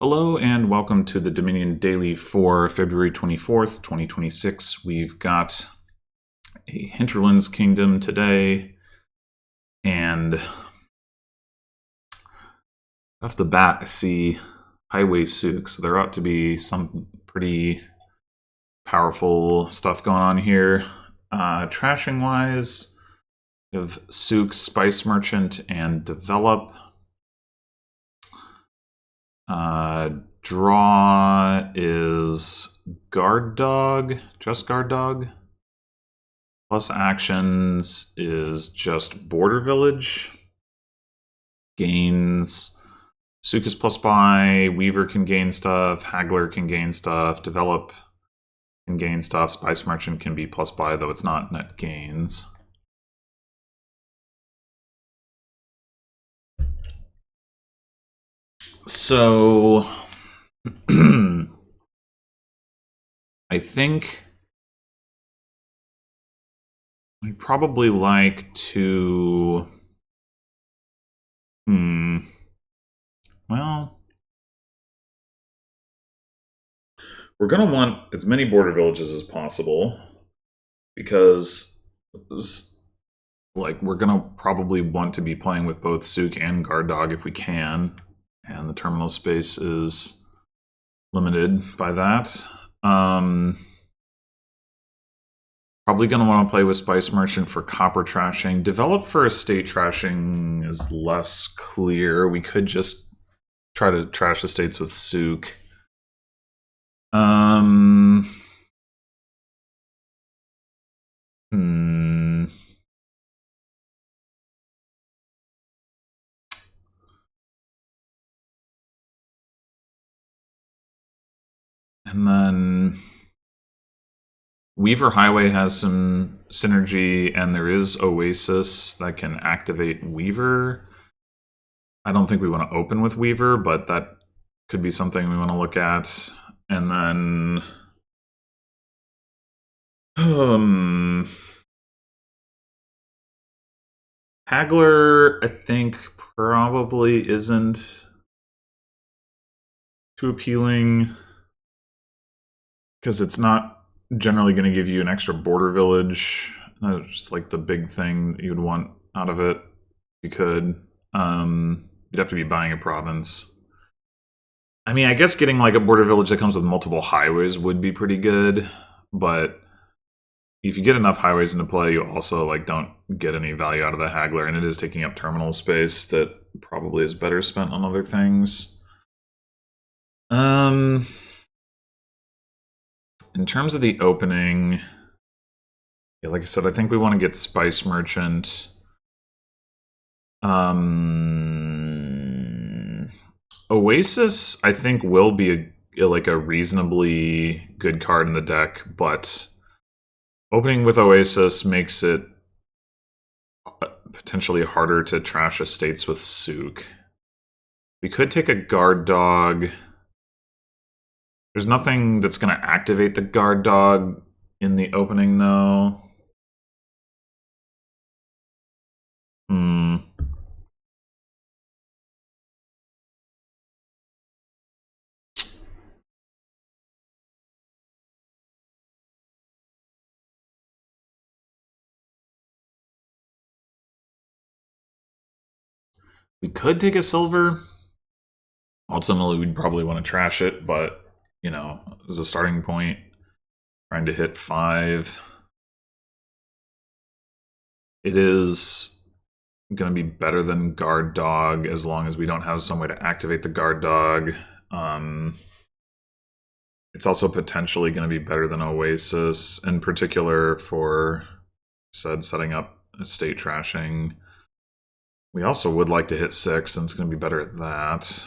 Hello and welcome to the Dominion Daily for February 24th, 2026. We've got a Hinterlands Kingdom today, and off the bat I see Highway Souk, so there ought to be some pretty powerful stuff going on here. Trashing-wise, we have Souk, Spice Merchant, and Develop. Draw is Guard Dog, just Guard Dog. Plus actions is just Border Village. Gains. Souk is plus buy, Weaver can gain stuff, Haggler can gain stuff, Develop can gain stuff, Spice Merchant can be plus buy, though it's not net gains. So I think I'd probably like to well, we're going to want as many border villages as possible because we're going to probably want to be playing with both Souk and Guard Dog if we can, and the terminal space is limited by that. Probably going to want to play with Spice Merchant for copper trashing. Develop for estate trashing is less clear. We could just try to trash estates with Souk. And then Weaver Highway has some synergy, and there is Oasis that can activate Weaver. I don't think we want to open with Weaver, but that could be something we want to look at. And then Haggler, I think, probably isn't too appealing because it's not generally going to give you an extra border village. That's just like the big thing that you'd want out of it. You could. You'd have to be buying a province. I mean, I guess getting like a border village that comes with multiple highways would be pretty good, but if you get enough highways into play, you also like don't get any value out of the Haggler, and it is taking up terminal space that probably is better spent on other things. In terms of the opening, yeah, like I said, I think we want to get Spice Merchant. Oasis, I think, will be a reasonably good card in the deck, but opening with Oasis makes it potentially harder to trash estates with Souk. We could take a Guard Dog. There's nothing that's going to activate the Guard Dog in the opening, though. We could take a silver. Ultimately, we'd probably want to trash it, but, you know, as a starting point, trying to hit 5. It is going to be better than Guard Dog as long as we don't have some way to activate the Guard Dog. It's also potentially going to be better than Oasis, in particular for setting up estate trashing. We also would like to hit 6, and it's going to be better at that.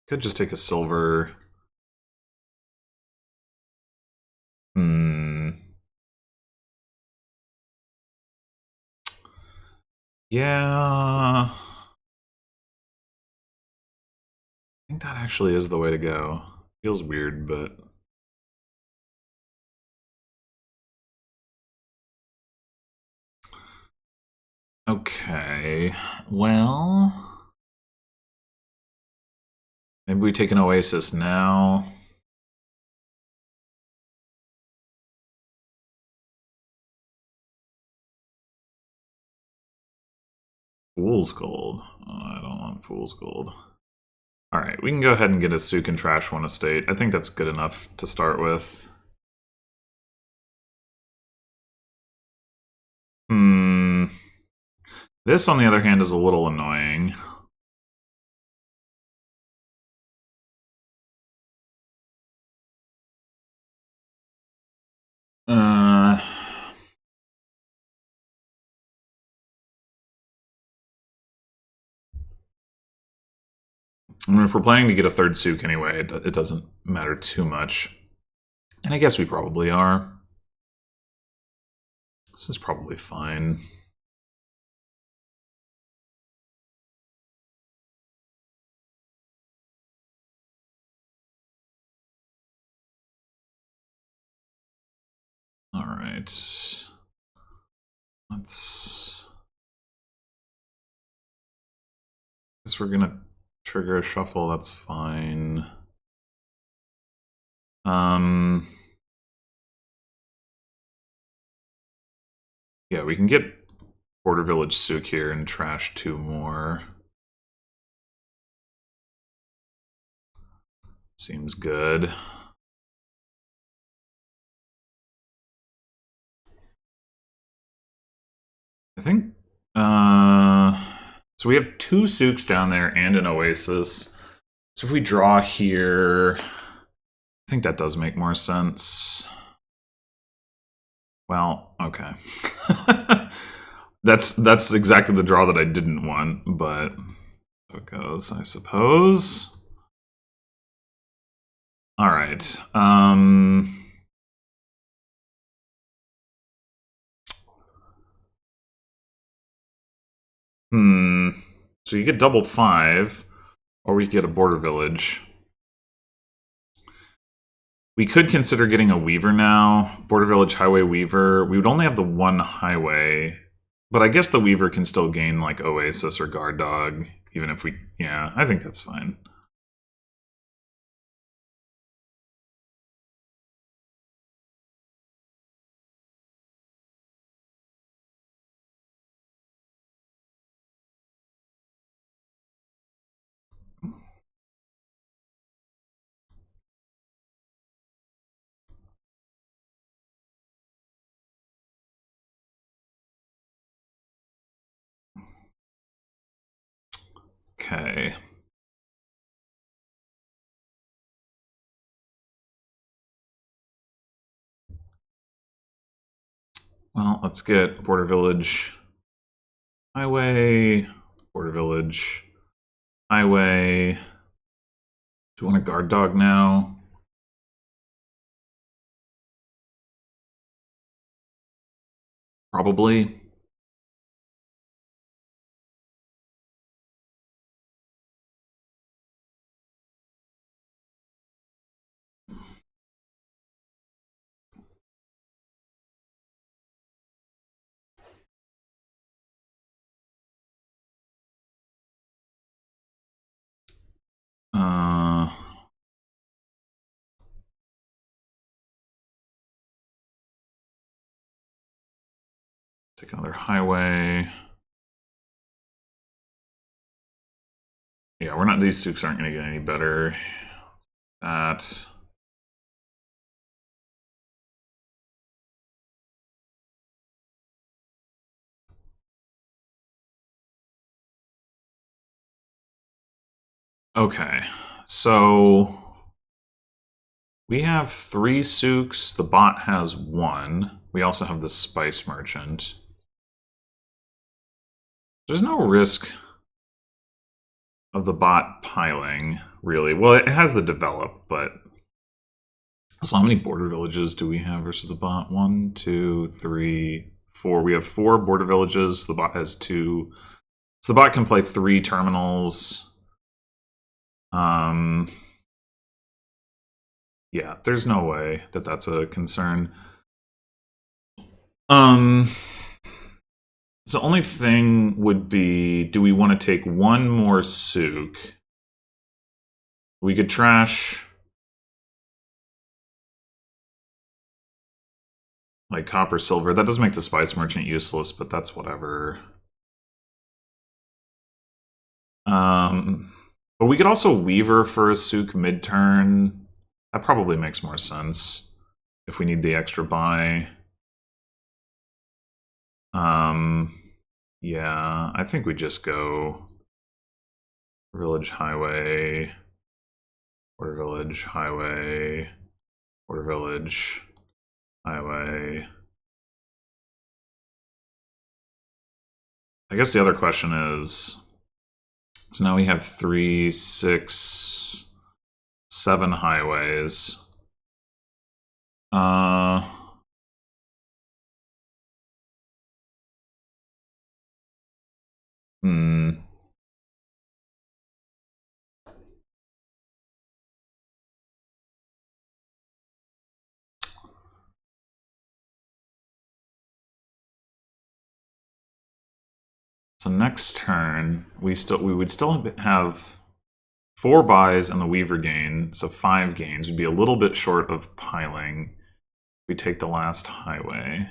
Could just take a silver. Yeah. I think that actually is the way to go. Feels weird, but... Okay, well... Maybe we take an Oasis now. Fool's Gold. Oh, I don't want Fool's Gold. Alright, we can go ahead and get a Sook and trash one estate. I think that's good enough to start with. This, on the other hand, is a little annoying. I mean, if we're planning to get a third Sook anyway, it doesn't matter too much. And I guess we probably are. This is probably fine. All right. Let's... Guess we're gonna trigger a shuffle, that's fine. Yeah, we can get Border Village Sook here and trash 2 more. Seems good. I think, so we have 2 Sooks down there and an Oasis. So if we draw here, I think that does make more sense. Well, okay. That's exactly the draw that I didn't want, but so it goes, I suppose. All right. So you get double 5, or we get a Border Village. We could consider getting a Weaver now. Border Village, Highway, Weaver. We would only have the 1 Highway. But I guess the Weaver can still gain, like, Oasis or Guard Dog, even if we... Yeah, I think that's fine. Okay. Well, let's get Border Village, Highway, Border Village, Highway. Do you want a Guard Dog now? Probably. Take another Highway. Yeah, we're not. These Sooks aren't going to get any better. That. Okay, so we have 3 Sooks. The bot has 1. We also have the Spice Merchant. There's no risk of the bot piling, really. Well, it has the develop, but... So how many Border Villages do we have versus the bot? 1, 2, 3, 4. We have 4 Border Villages. The bot has 2. So the bot can play 3 terminals. Yeah, there's no way that that's a concern. The only thing would be, do we want to take 1 more Sook We could trash like copper, silver. That does make the spice merchant useless, but that's whatever. But we could also Weaver for a Souk mid-turn. That probably makes more sense if we need the extra buy. Yeah, I think we just go Village Highway, Border Village Highway, Border Village Highway. I guess the other question is, so now we have 3, 6, 7 highways. So next turn, we would still have 4 buys and the Weaver gain, so 5 gains. We'd be a little bit short of piling. We take the last highway.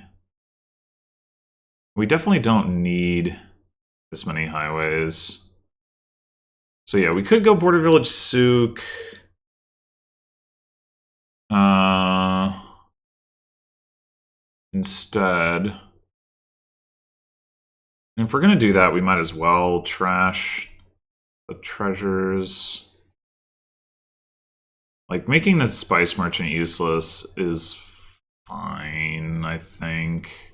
We definitely don't need this many highways. So yeah, we could go Border Village Souk. Instead. And if we're going to do that, we might as well trash the treasures. Like, making the Spice Merchant useless is fine, I think.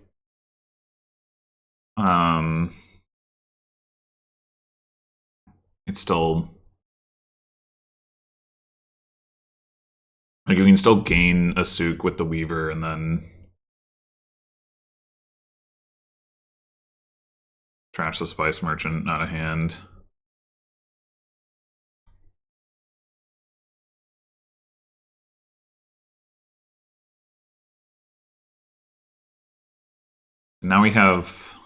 It's still... like, we can still gain a Souk with the Weaver and then trash the Spice Merchant out of hand. Now we have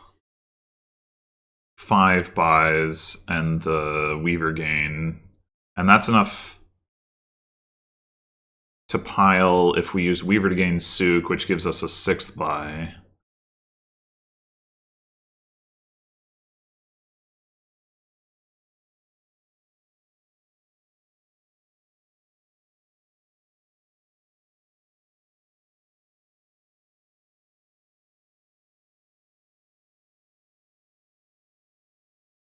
5 buys and the Weaver gain, and that's enough to pile if we use Weaver to gain Souk, which gives us a 6th buy.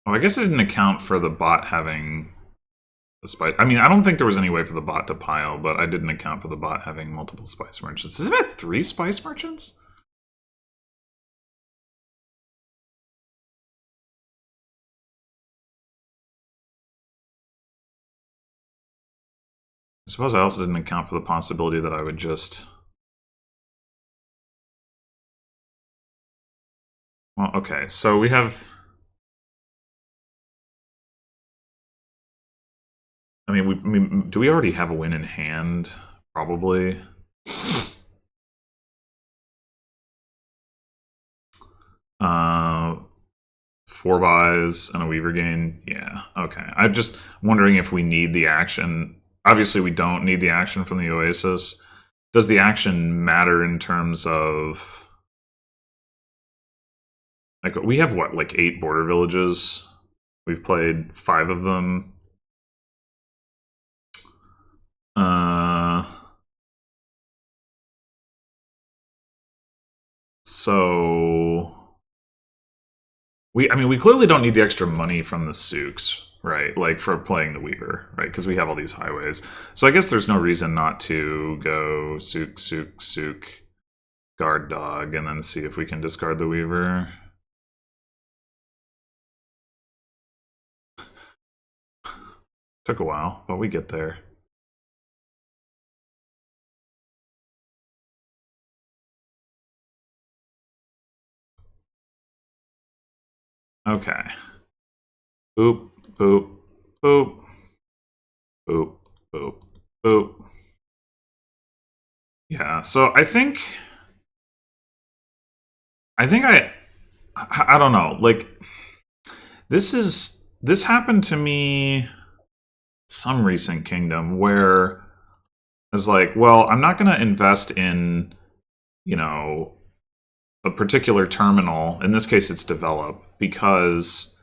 Oh, I guess I didn't account for the bot having the spice. I mean, I don't think there was any way for the bot to pile, but I didn't account for the bot having multiple spice merchants. Is it at 3 spice merchants? I suppose I also didn't account for the possibility that I would just... well, okay, so we have... I mean, do we already have a win in hand? Probably. 4 buys and a Weaver gain? Yeah, okay. I'm just wondering if we need the action. Obviously, we don't need the action from the Oasis. Does the action matter in terms of... like, we have, what, like 8 border villages? We've played 5 of them. So... I mean, we clearly don't need the extra money from the Souks, right? Like, for playing the Weaver, right? Because we have all these highways. So I guess there's no reason not to go Souk, Souk, Souk, Guard Dog, and then see if we can discard the Weaver. Took a while, but we get there. Okay. Boop, boop, boop. Boop, boop, boop. Yeah, so I think I don't know, like, this happened to me some recent kingdom where I was like, well, I'm not going to invest in, you know, a particular terminal. In this case, it's develop, because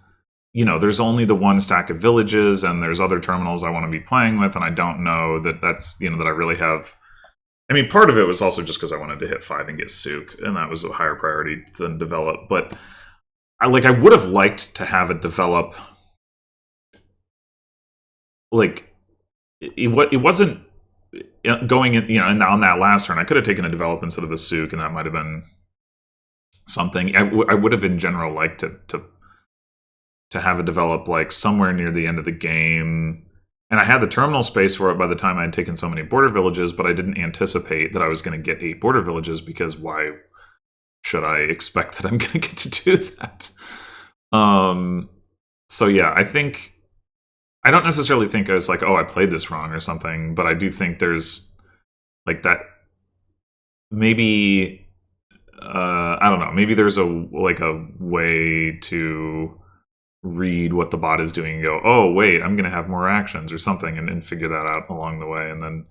there's only the one stack of villages, and there's other terminals I want to be playing with, and I don't know that that's that I really have. I mean, part of it was also just because I wanted to hit 5 and get Sook, and that was a higher priority than develop. But I would have liked to have a develop. Like it wasn't going in, on that last turn. I could have taken a develop instead of a Sook, and that might have been something. I would have in general liked to have a develop like somewhere near the end of the game. And I had the terminal space for it by the time I had taken so many border villages, but I didn't anticipate that I was going to get 8 border villages, because why should I expect that I'm going to get to do that? So yeah, I don't necessarily think I was like, oh, I played this wrong or something, but I do think there's like that maybe I don't know, maybe there's a way to read what the bot is doing and go, oh wait, I'm gonna have more actions or something, and figure that out along the way, and then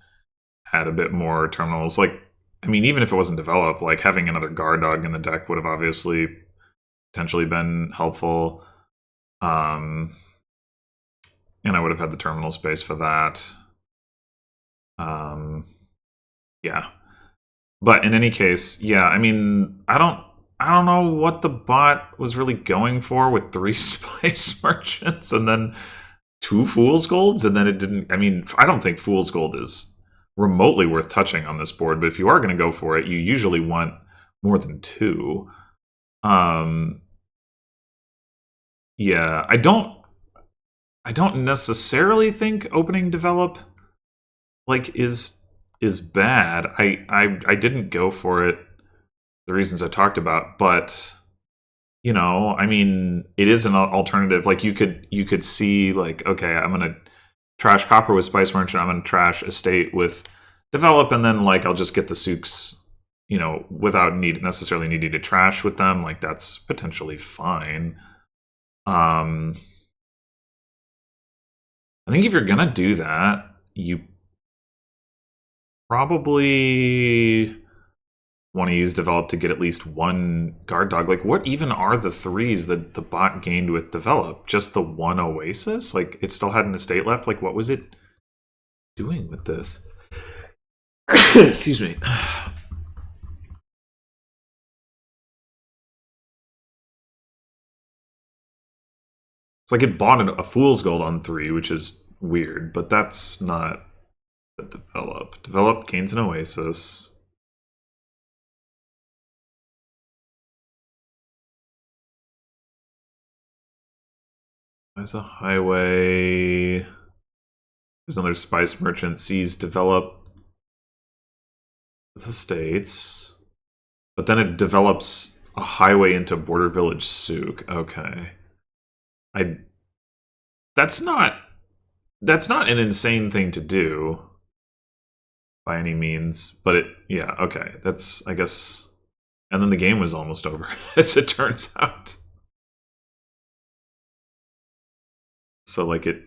add a bit more terminals. Like, I mean, even if it wasn't developed, like having another guard dog in the deck would have obviously potentially been helpful. And I would have had the terminal space for that. Yeah. But in any case, yeah, I mean, I don't know what the bot was really going for with 3 spice merchants and then 2 fool's golds, and then it didn't. I mean, I don't think fool's gold is remotely worth touching on this board, but if you are going to go for it, you usually want more than 2. Yeah, I don't necessarily think opening develop is bad. I didn't go for it, the reasons I talked about, but I mean, it is an alternative. Like you could see like, okay, I'm gonna trash copper with spice merchant, I'm gonna trash estate with develop, and then like I'll just get the Sooks, without necessarily needing to trash with them. Like that's potentially fine. I think if you're gonna do that, you probably want to use develop to get at least 1 guard dog. Like, what even are the 3s that the bot gained with develop? Just the 1 oasis? Like, it still had an estate left? Like, what was it doing with this? Excuse me. It's like it bought a fool's gold on 3, which is weird, but that's not the develop. Develop gains an oasis. There's a highway. There's another spice merchant. Sees develop the estates, but then it develops a highway into border village Sook. Okay, that's not an insane thing to do by any means, but yeah, okay, that's, I guess. And then the game was almost over, as it turns out. So like it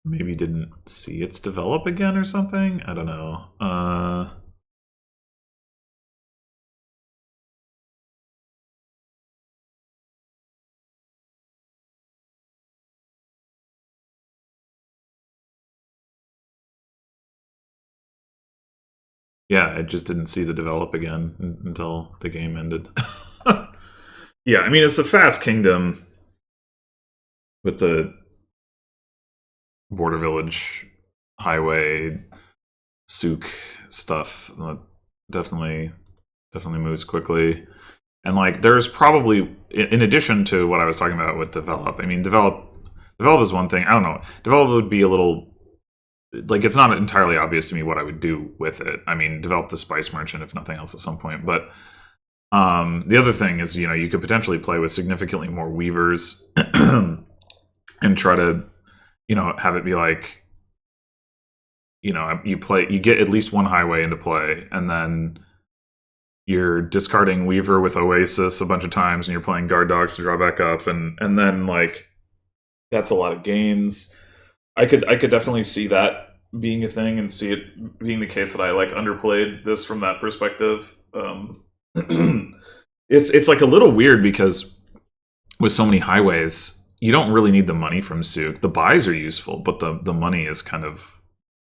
maybe didn't see its develop again or something? I don't know. Yeah, it just didn't see the develop again until the game ended. Yeah, I mean, it's a fast kingdom with the border village highway Sook stuff. Definitely moves quickly. And like there's probably, in addition to what I was talking about with develop, I mean, develop is one thing. I don't know, develop would be a little, like, it's not entirely obvious to me what I would do with it. I mean, develop the spice merchant if nothing else at some point, but the other thing is, you could potentially play with significantly more weavers and try to have it be like, you get at least 1 highway into play, and then you're discarding Weaver with Oasis a bunch of times, and you're playing Guard Dogs to draw back up, and then like that's a lot of gains. I could definitely see that being a thing and see it being the case that I like underplayed this from that perspective. It's like a little weird because with so many highways, you don't really need the money from Souk. The buys are useful, but the money is kind of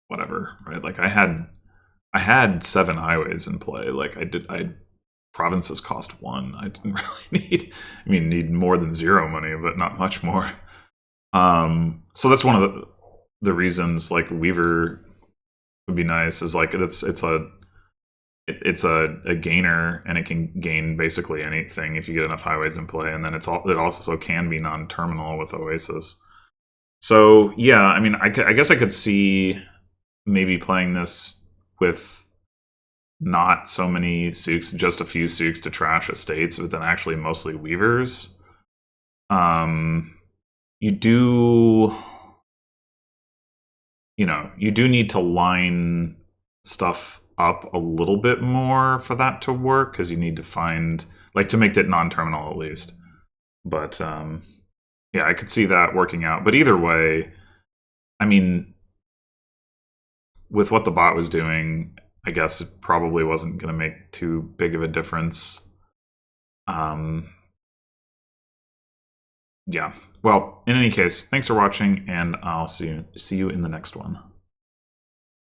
whatever, right? Like I had 7 highways in play. Like I provinces cost 1. I didn't really need more than 0 money, but not much more. So that's one of the reasons like Weaver would be nice is like it's a gainer, and it can gain basically anything if you get enough highways in play, and then it also can be non-terminal with Oasis. So yeah, I mean, I guess I could see maybe playing this with not so many Souks, just a few Souks to trash estates, but then actually mostly Weavers. You do, you do need to line stuff up a little bit more for that to work, because you need to find, like, to make it non-terminal at least. But yeah, I could see that working out. But either way, I mean, with what the bot was doing, I guess it probably wasn't going to make too big of a difference. Yeah. Well, in any case, thanks for watching, and I'll see you in the next one.